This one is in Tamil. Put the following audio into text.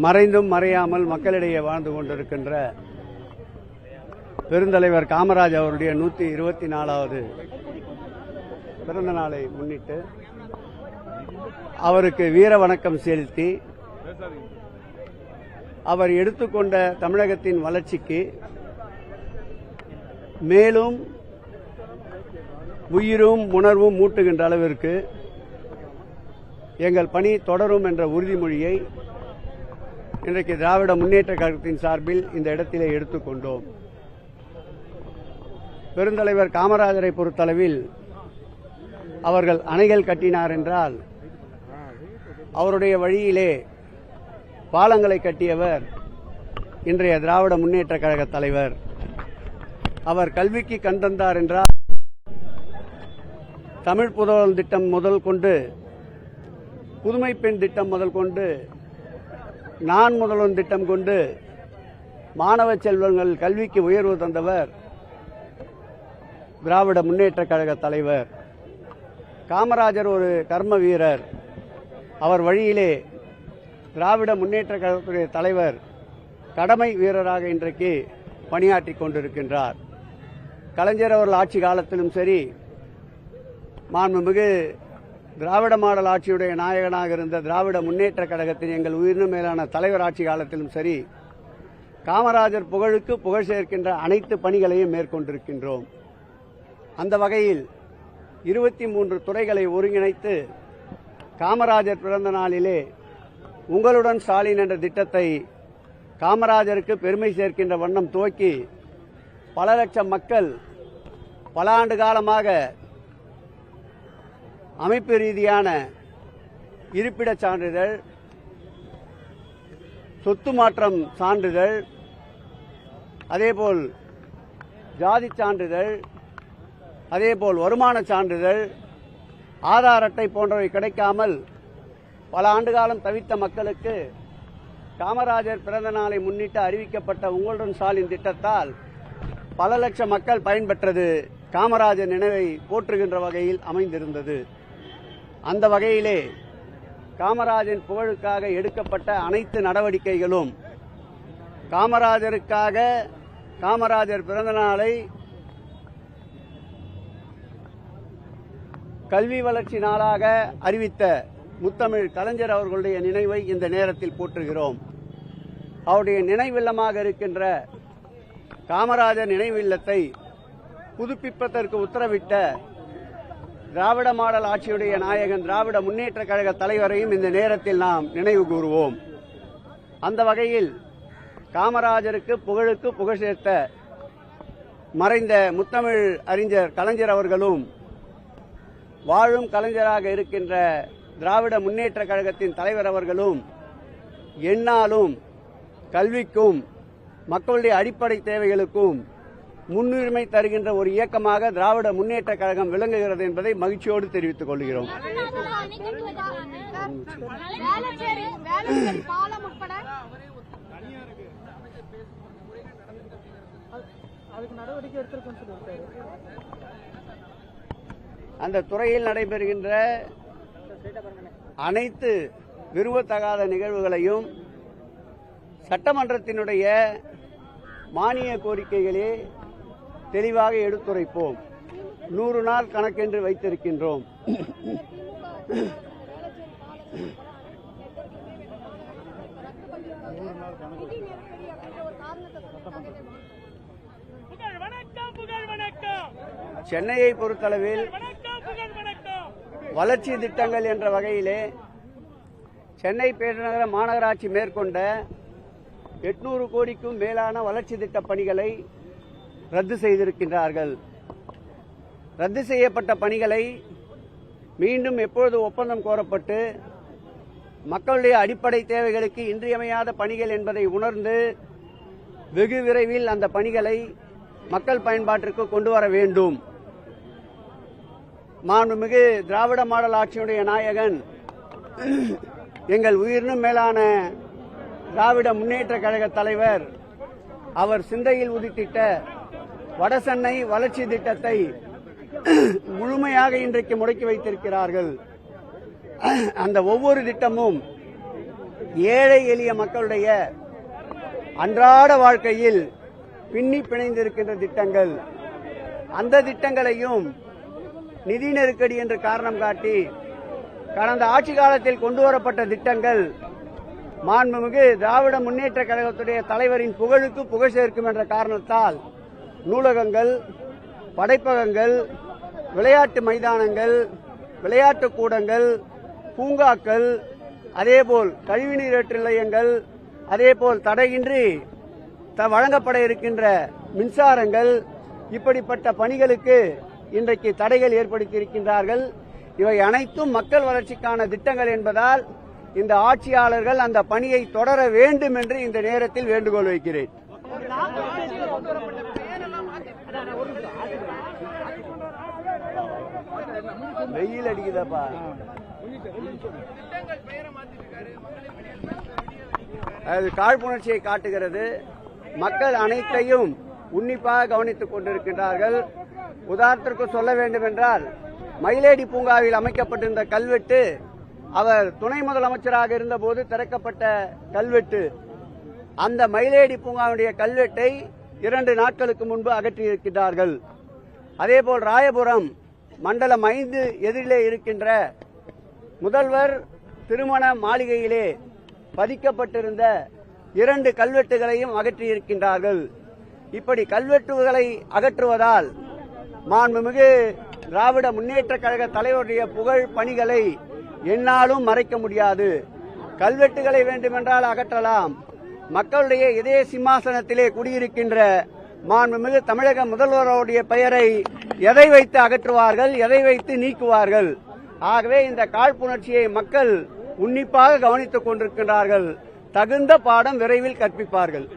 மறைந்தும் மறையாமல் மக்களிடையே வாழ்ந்து கொண்டிருக்கின்ற பெருந்தலைவர் காமராஜ் அவருடைய 124வது பிறந்த நாளை முன்னிட்டு அவருக்கு வீர வணக்கம் செலுத்தி அவர் எடுத்துக்கொண்ட தமிழகத்தின் வளர்ச்சிக்கு மேலும் உயிரும் உணர்வும் மூட்டுகின்ற அளவிற்கு எங்கள் பணி தொடரும் என்ற உறுதிமொழியை இன்றைக்கு திராவிட முன்னேற்ற கழகத்தின் சார்பில் இந்த இடத்திலே எடுத்துக்கொண்டோம். பெருந்தலைவர் காமராஜரை பொறுத்தளவில் அவர்கள் அணைகள் கட்டினார் என்றால் அவருடைய வழியிலே பாலங்களை கட்டியவர் இன்றைய திராவிட முன்னேற்ற கழக தலைவர். அவர் கல்விக்கு கண் தந்தார் என்றால் தமிழ் புதல்வன் திட்டம் முதல் கொண்டு புதுமை பெண் திட்டம் முதல் கொண்டு நான் முதல்வன் திட்டம் கொண்டு மாணவ செல்வங்கள் கல்விக்கு உயர்வு தந்தவர் திராவிட முன்னேற்ற கழக தலைவர். காமராஜர் ஒரு கர்ம வீரர். அவர் வழியிலே திராவிட முன்னேற்ற கழகத்துடைய தலைவர் கடமை வீரராக இன்றைக்கு பணியாற்றிக் கொண்டிருக்கின்றார். கலைஞர் அவர்கள் ஆட்சி காலத்திலும் சரி, மாண்புமிகு திராவிட மாடல் ஆட்சியுடைய நாயகனாக இருந்த திராவிட முன்னேற்ற கழகத்தின் எங்கள் உயிரினும் மேலான தலைவர் ஆட்சி காலத்திலும் சரி, காமராஜர் புகழுக்கு புகழ் சேர்க்கின்ற அனைத்து பணிகளையும் மேற்கொண்டிருக்கின்றோம். அந்த வகையில் 23 துறைகளை ஒருங்கிணைத்து காமராஜர் பிறந்த நாளிலே உங்களுடன் ஸ்டாலின் என்ற திட்டத்தை காமராஜருக்கு பெருமை சேர்க்கின்ற வண்ணம் துவக்கி பல லட்சம் மக்கள் பல ஆண்டு காலமாக அமைப்பு ரீதியான இருப்பிடச் சான்றிதழ், சொத்து மாற்றம் சான்றிதழ், அதேபோல் ஜாதி சான்றிதழ், அதேபோல் வருமான சான்றிதழ், ஆதார் அட்டை போன்றவை கிடைக்காமல் பல ஆண்டு காலம் தவித்த மக்களுக்கு காமராஜர் பிறந்த நாளை முன்னிட்டு அறிவிக்கப்பட்ட உங்களுடன் ஸ்டாலின் திட்டத்தால் பல லட்சம் மக்கள் பயன்பெற்றது காமராஜர் நினைவை போற்றுகின்ற வகையில் அமைந்திருந்தது. அந்த வகையிலே காமராஜரின் புகழுக்காக எடுக்கப்பட்ட அனைத்து நடவடிக்கைகளும் காமராஜருக்காக காமராஜர் பிறந்த நாளை கல்வி வளர்ச்சி நாளாக அறிவித்த முத்தமிழ் கலைஞர் அவர்களுடைய நினைவை இந்த நேரத்தில் போற்றுகிறோம். அவருடைய நினைவில்லமாக இருக்கின்ற காமராஜர் நினைவில்லத்தை புதுப்பிப்பதற்கு உத்தரவிட்ட திராவிட மாடல் ஆட்சியுடைய நாயகன் திராவிட முன்னேற்ற கழக தலைவரையும் இந்த நேரத்தில் நாம் நினைவு கூறுவோம். அந்த வகையில் காமராஜருக்கு புகழுக்கு புகழ் சேர்த்த மறைந்த முத்தமிழ் அறிஞர் கலைஞர் அவர்களும் வாழும் கலைஞராக இருக்கின்ற திராவிட முன்னேற்ற கழகத்தின் தலைவர் அவர்களும் எந்நாளும் கல்விக்கும் மக்களுடைய அடிப்படை தேவைகளுக்கும் முன்னுரிமை தருகின்ற ஒரு இயக்கமாக திராவிட முன்னேற்ற கழகம் விளங்குகிறது என்பதை மகிழ்ச்சியோடு தெரிவித்துக் கொள்கிறோம். அந்த துறையில் நடைபெறுகின்ற அனைத்து விரும்பத்தகாத நிகழ்வுகளையும் சட்டமன்றத்தினுடைய மானிய கோரிக்கைகளே தெளிவாக எடுத்துரைப்போம். 100 நாள் கணக்கென்று வைத்திருக்கின்றோம். சென்னையை பொறுத்தளவில் வளர்ச்சி திட்டங்கள் என்ற வகையிலே சென்னை பெருநகர மாநகராட்சி மேற்கொண்ட 800 கோடிக்கும் மேலான வளர்ச்சி திட்ட பணிகளை ரத்து செய்திருக்கின்றார்கள். ரத்து செய்யப்பட்ட பணிகளை மீண்டும் எப்பொழுது ஒப்பந்தம் கோரப்பட்டு மக்களுடைய அடிப்படை தேவைகளுக்கு இன்றியமையாத பணிகள் என்பதை உணர்ந்து வெகு விரைவில் அந்த பணிகளை மக்கள் பயன்பாட்டிற்கு கொண்டு வர வேண்டும். மாண்புமிகு திராவிட மாடல் ஆட்சியுடைய நாயகன் எங்கள் உயிரினும் மேலான திராவிட முன்னேற்ற கழக தலைவர் அவர் சிந்தையில் உதித்திட்ட வடசென்னை வளர்ச்சி திட்டத்தை முழுமையாக இன்றைக்கு முடக்கி வைத்திருக்கிறார்கள். அந்த ஒவ்வொரு திட்டமும் ஏழை எளிய மக்களுடைய அன்றாட வாழ்க்கையில் பின்னி பிணைந்திருக்கின்ற திட்டங்கள், அந்த திட்டங்களையும் நிதி நெருக்கடி என்று காரணம் காட்டி கடந்த ஆட்சி காலத்தில் கொண்டுவரப்பட்ட திட்டங்கள் மாண்புமிகு திராவிட முன்னேற்ற கழகத்துடைய தலைவரின் புகழுக்கு புகழ் சேர்க்கும் என்ற காரணத்தால் நூலகங்கள், படைப்பகங்கள், விளையாட்டு மைதானங்கள், விளையாட்டு கூடங்கள், பூங்காக்கள், அதேபோல் கழிவுநீரேற்று நிலையங்கள், அதேபோல் தடையின்றி வழங்கப்பட இருக்கின்ற மின்சாரங்கள், இப்படிப்பட்ட பணிகளுக்கு இன்றைக்கு தடைகள் ஏற்படுத்தியிருக்கின்றார்கள். இவை அனைத்தும் மக்கள் வளர்ச்சிக்கான திட்டங்கள் என்பதால் இந்த ஆட்சியாளர்கள் அந்த பணியை தொடர வேண்டும் என்று இந்த நேரத்தில் வேண்டுகோள் வைக்கிறேன். வெயில் அடிக்குதப்பா. அது காழ்ப்புணர்ச்சியை காட்டுகிறது. மக்கள் அனைத்தையும் உன்னிப்பாக கவனித்துக் கொண்டிருக்கின்றார்கள். உதாரணத்திற்கு சொல்ல வேண்டும் என்றால், மயிலேடி பூங்காவில் அமைக்கப்பட்டிருந்த கல்வெட்டு அவர் துணை முதலமைச்சராக இருந்தபோது திறக்கப்பட்ட கல்வெட்டு. அந்த மயிலேடி பூங்காவுடைய கல்வெட்டை 2 நாட்களுக்கு முன்பு அகற்றியிருக்கிறார்கள். அதேபோல் ராயபுரம் மண்டலம் 5 எதிரிலே இருக்கின்ற முதல்வர் திருமண மாளிகையிலே பதிக்கப்பட்டிருந்த 2 கல்வெட்டுகளையும் அகற்றியிருக்கின்றார்கள். இப்படி கல்வெட்டுகளை அகற்றுவதால் மாண்புமிகு திராவிட முன்னேற்ற கழக தலைவருடைய புகழ் பணிகளை என்னாலும் மறைக்க முடியாது. கல்வெட்டுகளை வேண்டுமென்றால் அகற்றலாம். மக்களுடைய இதய சிம்மாசனத்திலே குடியிருக்கின்ற மாண்புமிகு தமிழக முதல்வருடைய பெயரை எதை வைத்து அகற்றுவார்கள், எதை வைத்து நீக்குவார்கள்? ஆகவே இந்த காழ்ப்புணர்ச்சியை மக்கள் உன்னிப்பாக கவனித்துக் கொண்டிருக்கின்றார்கள். தகுந்த பாடம் விரைவில் கற்பிப்பார்கள்.